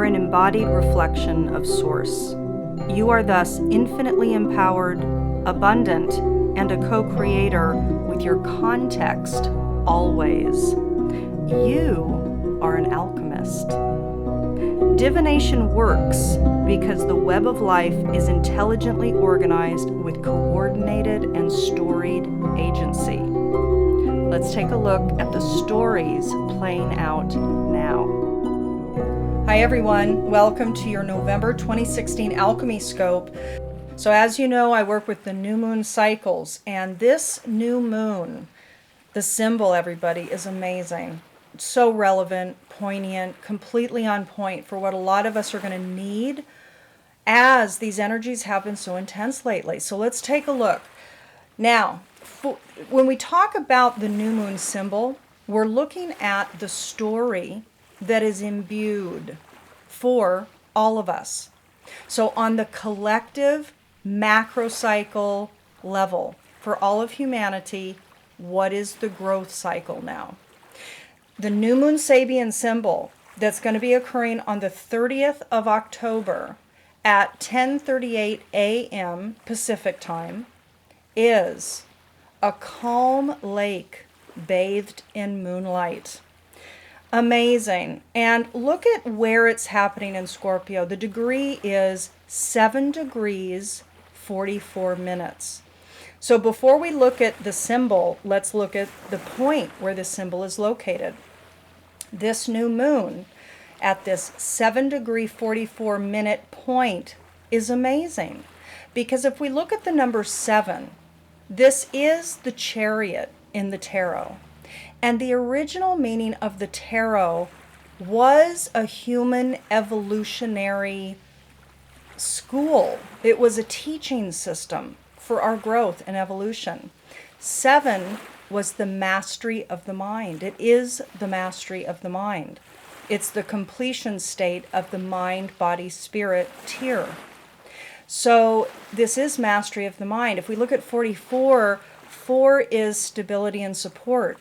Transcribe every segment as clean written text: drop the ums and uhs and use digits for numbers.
are an embodied reflection of Source. You are thus infinitely empowered, abundant, and a co-creator with your context always. You are an alchemist. Divination works because the web of life is intelligently organized with coordinated and storied agency. Let's take a look at the stories playing out now. Hi everyone, welcome to your November 2016 Alchemy Scope. So as you know, I work with the new moon cycles, and this new moon, the symbol, everybody, is amazing. So relevant, poignant, completely on point for what a lot of us are going to need as these energies have been so intense lately. So let's take a look. Now, when we talk about the new moon symbol, we're looking at the story that is imbued for all of us. So on the collective macrocycle level, for all of humanity, what is the growth cycle now? The new moon Sabian symbol that's going to be occurring on the 30th of October at 10:38 a.m. Pacific time is a calm lake bathed in moonlight. Amazing. And look at where it's happening in Scorpio. The degree is 7 degrees 44 minutes. So before we look at the symbol, let's look at the point where the symbol is located. This new moon at this 7 degree 44 minute point is amazing, because if we look at the number 7, this is the chariot in the tarot. And the original meaning of the tarot was a human evolutionary school. It was a teaching system for our growth and evolution. 7 was the mastery of the mind. It is the mastery of the mind. It's the completion state of the mind, body, spirit tier. So this is mastery of the mind. If we look at 44, 4 is stability and support.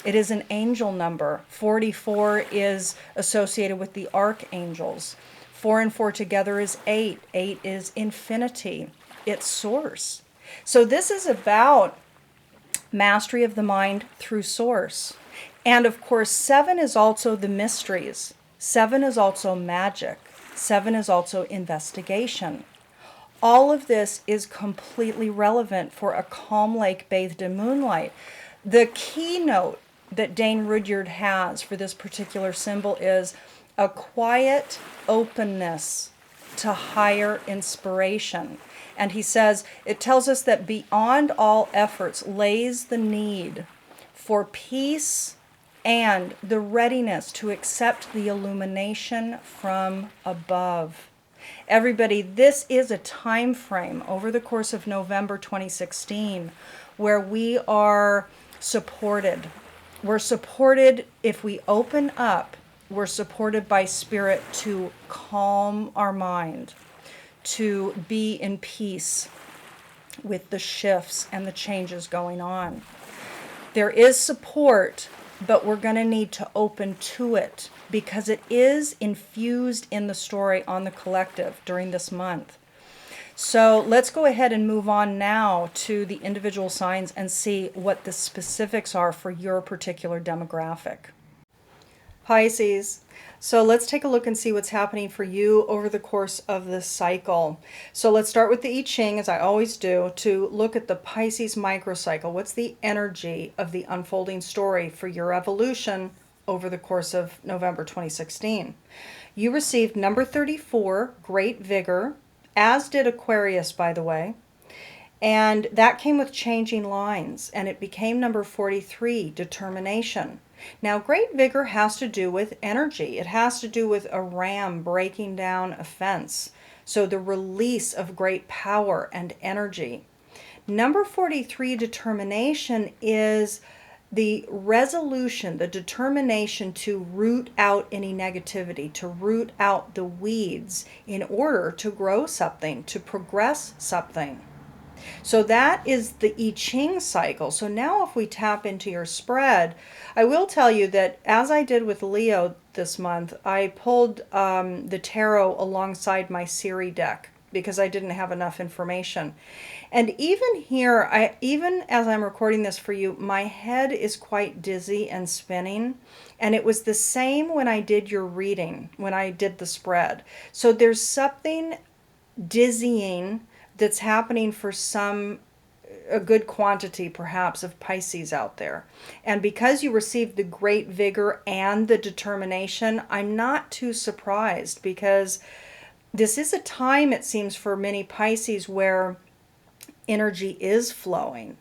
It is an angel number. 44 is associated with the archangels. 4 and 4 together is 8. 8 is infinity. It's source. So this is about mastery of the mind through source. And of course, 7 is also the mysteries. 7 is also magic. 7 is also investigation. All of this is completely relevant for a calm lake bathed in moonlight. The keynote that Dane Rudyard has for this particular symbol is a quiet openness to higher inspiration. And he says, it tells us that beyond all efforts lays the need for peace and the readiness to accept the illumination from above. Everybody, this is a time frame over the course of November 2016 where we are supported. We're supported if we open up. We're supported by spirit to calm our mind, to be in peace with the shifts and the changes going on. There is support, but we're going to need to open to it because it is infused in the story on the collective during this month. So let's go ahead and move on now to the individual signs and see what the specifics are for your particular demographic. Pisces. So let's take a look and see what's happening for you over the course of this cycle. So let's start with the I Ching, as I always do, to look at the Pisces microcycle. What's the energy of the unfolding story for your evolution over the course of November 2016? You received number 34, Great Vigor, as did Aquarius, by the way. And that came with changing lines, and it became number 43, Determination. Now, great vigor has to do with energy. It has to do with a ram breaking down a fence. So the release of great power and energy. Number 43, Determination, is the resolution, the determination to root out any negativity, to root out the weeds in order to grow something, to progress something. So that is the I Ching cycle. So now if we tap into your spread, I will tell you that as I did with Leo, this month, I pulled the tarot alongside my Siri deck because I didn't have enough information. And even here, even as I'm recording this for you, my head is quite dizzy and spinning. And it was the same when I did your reading, when I did the spread. So there's something dizzying that's happening for a good quantity perhaps of Pisces out there. And because you received the great vigor and the determination, I'm not too surprised, because this is a time, it seems, for many Pisces where energy is flowing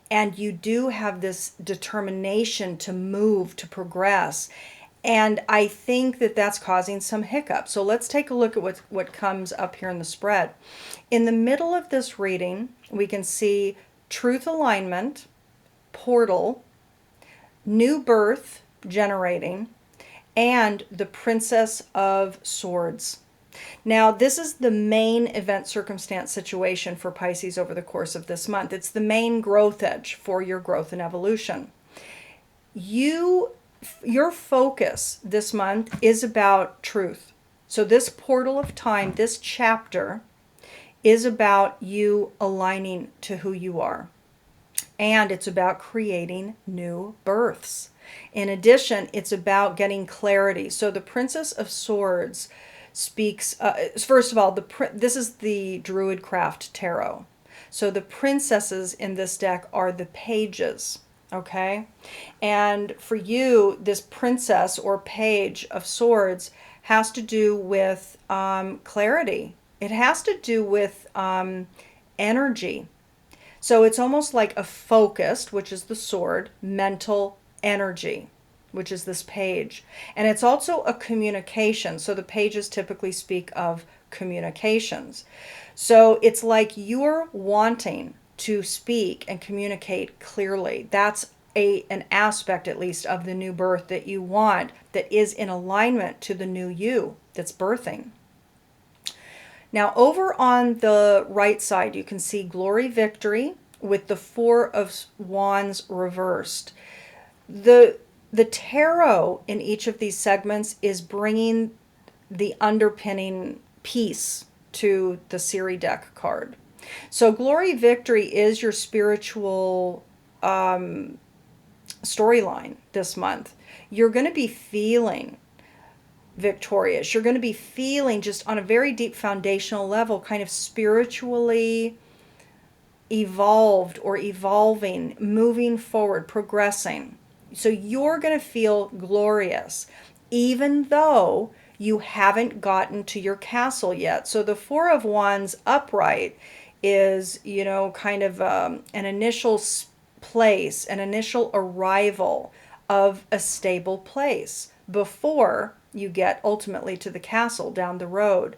and you do have this determination to move, to progress. And I think that that's causing some hiccups. So let's take a look at what comes up here in the spread. In the middle of this reading, we can see truth alignment, portal, new birth generating, and the Princess of Swords. Now, this is the main event circumstance situation for Pisces over the course of this month. It's the main growth edge for your growth and evolution. Your focus this month is about truth. So this portal of time, this chapter, is about you aligning to who you are. And it's about creating new births. In addition, it's about getting clarity. So the Princess of Swords speaks, first of all, this is the Druidcraft Tarot. So the princesses in this deck are the pages, okay? And for you, this princess or page of swords has to do with clarity. It has to do with energy. So it's almost like a focused, which is the sword, mental energy, which is this page. And it's also a communication. So the pages typically speak of communications. So it's like you're wanting to speak and communicate clearly. That's an aspect, at least, of the new birth that you want, that is in alignment to the new you that's birthing. Now, over on the right side, you can see Glory Victory with the Four of Wands reversed. The tarot in each of these segments is bringing the underpinning piece to the Siri deck card. So Glory Victory is your spiritual storyline this month. You're going to be feeling victorious. You're going to be feeling, just on a very deep foundational level, kind of spiritually evolved or evolving, moving forward, progressing. So you're going to feel glorious, even though you haven't gotten to your castle yet. So the Four of Wands upright is, kind of an initial place, an initial arrival of a stable place before you get ultimately to the castle down the road.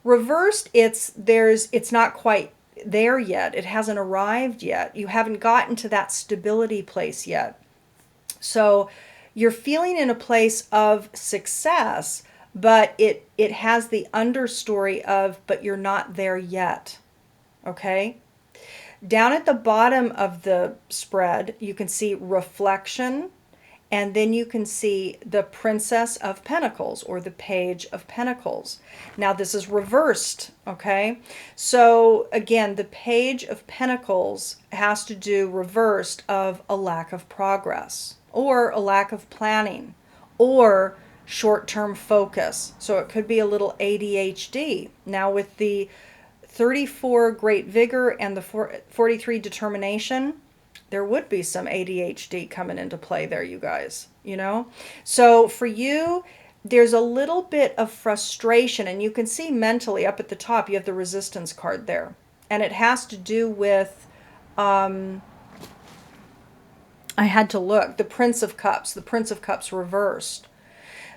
Reversed, it's not quite there yet. It hasn't arrived yet. You haven't gotten to that stability place yet. So you're feeling in a place of success, but it has the understory of, but you're not there yet. Okay? Down at the bottom of the spread, you can see reflection, and then you can see the Princess of Pentacles or the Page of Pentacles. Now this is reversed, okay? So again, the Page of Pentacles has to do reversed of a lack of progress or a lack of planning or short-term focus. So it could be a little ADHD. Now with the 34 great vigor and the 43 determination, there would be some ADHD coming into play there, you guys, So for you, there's a little bit of frustration, and you can see mentally up at the top, you have the Resistance card there. And it has to do with, I had to look, the Prince of Cups reversed.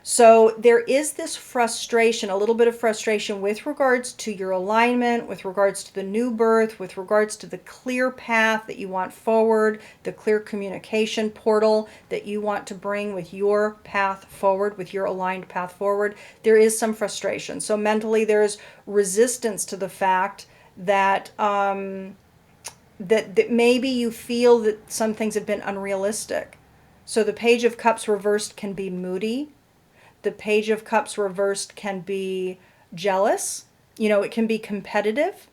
So there is this frustration, a little bit of frustration with regards to your alignment, with regards to the new birth, with regards to the clear path that you want forward, the clear communication portal that you want to bring with your path forward, with your aligned path forward. There is some frustration. So mentally there's resistance to the fact that that maybe you feel that some things have been unrealistic. So the Page of Cups reversed can be moody. The Page of Cups reversed can be jealous. It can be competitive.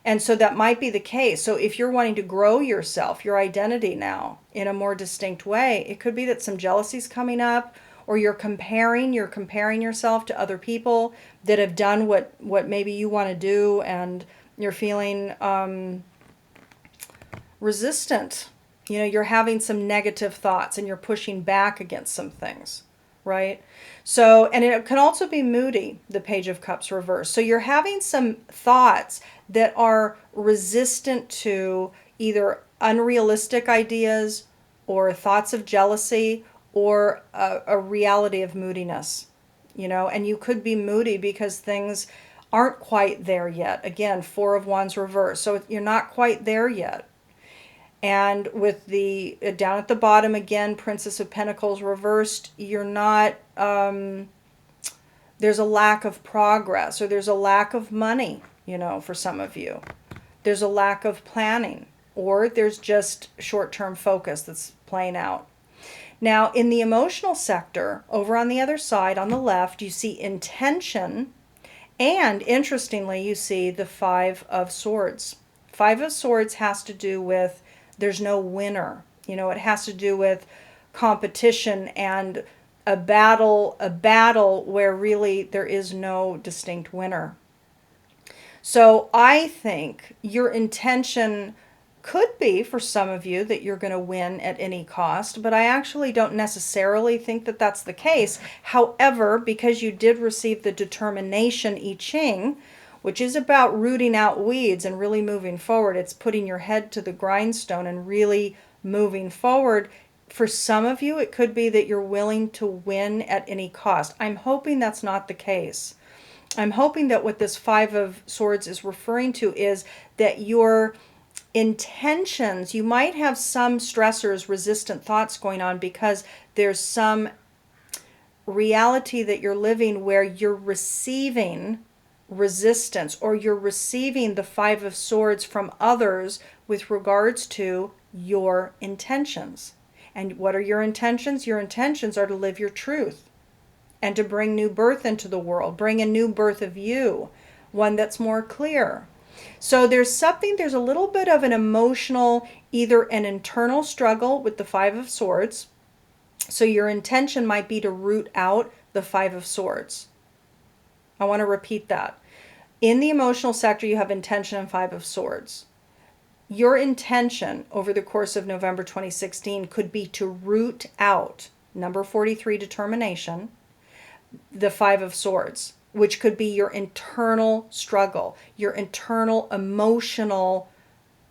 And so that might be the case. So if you're wanting to grow yourself, your identity now in a more distinct way, it could be that some jealousy is coming up, or you're comparing yourself to other people that have done what maybe you want to do, and you're feeling resistant. You're having some negative thoughts and you're pushing back against some things, right? So, and it can also be moody, the Page of Cups reversed. So you're having some thoughts that are resistant to either unrealistic ideas or thoughts of jealousy or a reality of moodiness, and you could be moody because things aren't quite there yet. Again, Four of Wands reversed. So you're not quite there yet. And with the down at the bottom again, Princess of Pentacles reversed, you're not, there's a lack of progress, or there's a lack of money, for some of you. There's a lack of planning, or there's just short-term focus that's playing out. Now, in the emotional sector, over on the other side, on the left, you see intention, and interestingly, you see the Five of Swords. Five of Swords has to do with there's no winner. It has to do with competition and a battle where really there is no distinct winner. So I think your intention could be, for some of you, that you're going to win at any cost, but I actually don't necessarily think that that's the case. However, because you did receive the determination I Ching, which is about rooting out weeds and really moving forward, it's putting your head to the grindstone and really moving forward. For some of you, it could be that you're willing to win at any cost. I'm hoping that's not the case. I'm hoping that what this Five of Swords is referring to is that your intentions, you might have some stressors, resistant thoughts going on because there's some reality that you're living where you're receiving resistance, or you're receiving the Five of Swords from others with regards to your intentions. And what are your intentions? Your intentions are to live your truth and to bring new birth into the world, bring a new birth of you, one that's more clear. So there's a little bit of an emotional, either an internal struggle with the Five of Swords. So your intention might be to root out the Five of Swords. I want to repeat that. In the emotional sector, you have intention and Five of Swords. Your intention over the course of November 2016 could be to root out, number 43, determination, the Five of Swords, which could be your internal struggle, your internal emotional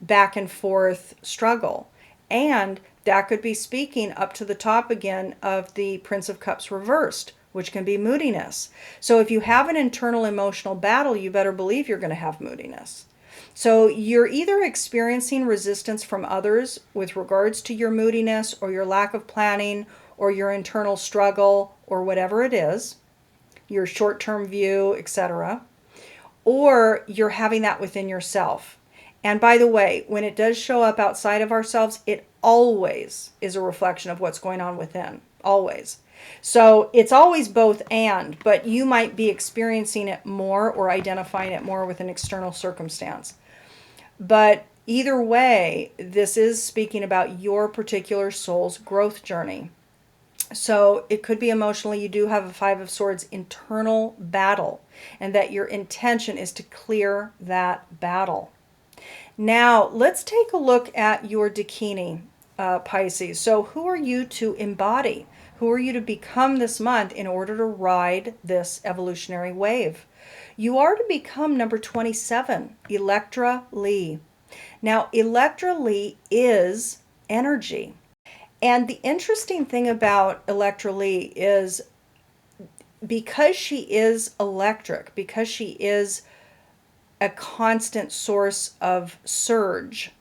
back and forth struggle. And that could be speaking up to the top again of the Prince of Cups reversed, which can be moodiness. So if you have an internal emotional battle, you better believe you're going to have moodiness. So you're either experiencing resistance from others with regards to your moodiness, or your lack of planning, or your internal struggle, or whatever it is, your short-term view, etc. Or you're having that within yourself. And by the way, when it does show up outside of ourselves, it always is a reflection of what's going on within. Always. So it's always both and, but you might be experiencing it more or identifying it more with an external circumstance. But either way, this is speaking about your particular soul's growth journey. So it could be emotionally, you do have a Five of Swords internal battle, and that your intention is to clear that battle. Now, let's take a look at your Dakini, Pisces. So who are you to embody? Who are you to become this month in order to ride this evolutionary wave? You are to become number 27, Electra Lee. Now, Electra Lee is energy. And the interesting thing about Electra Lee is because she is electric, because she is a constant source of surge,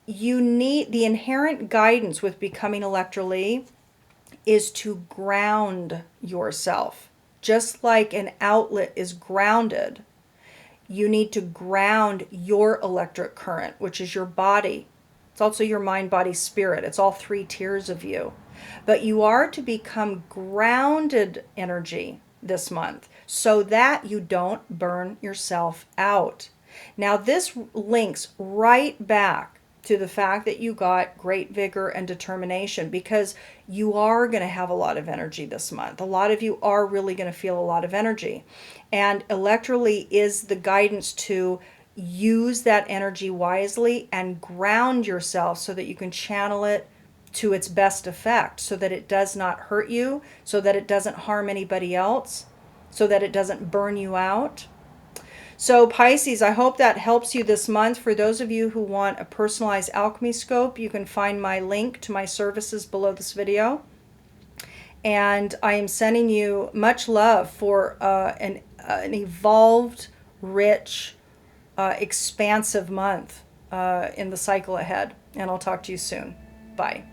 you need the inherent guidance with becoming Electra Lee is to ground yourself. Just like an outlet is grounded, you need to ground your electric current, which is your body. It's also your mind, body, spirit. It's all three tiers of you. But you are to become grounded energy this month so that you don't burn yourself out. Now, this links right back to the fact that you got great vigor and determination, because you are going to have a lot of energy this month. A lot of you are really going to feel a lot of energy. And electrically is the guidance to use that energy wisely and ground yourself so that you can channel it to its best effect, so that it does not hurt you, so that it doesn't harm anybody else, so that it doesn't burn you out. So Pisces, I hope that helps you this month. For those of you who want a personalized alchemy scope, you can find my link to my services below this video. And I am sending you much love for an evolved, rich, expansive month in the cycle ahead. And I'll talk to you soon. Bye.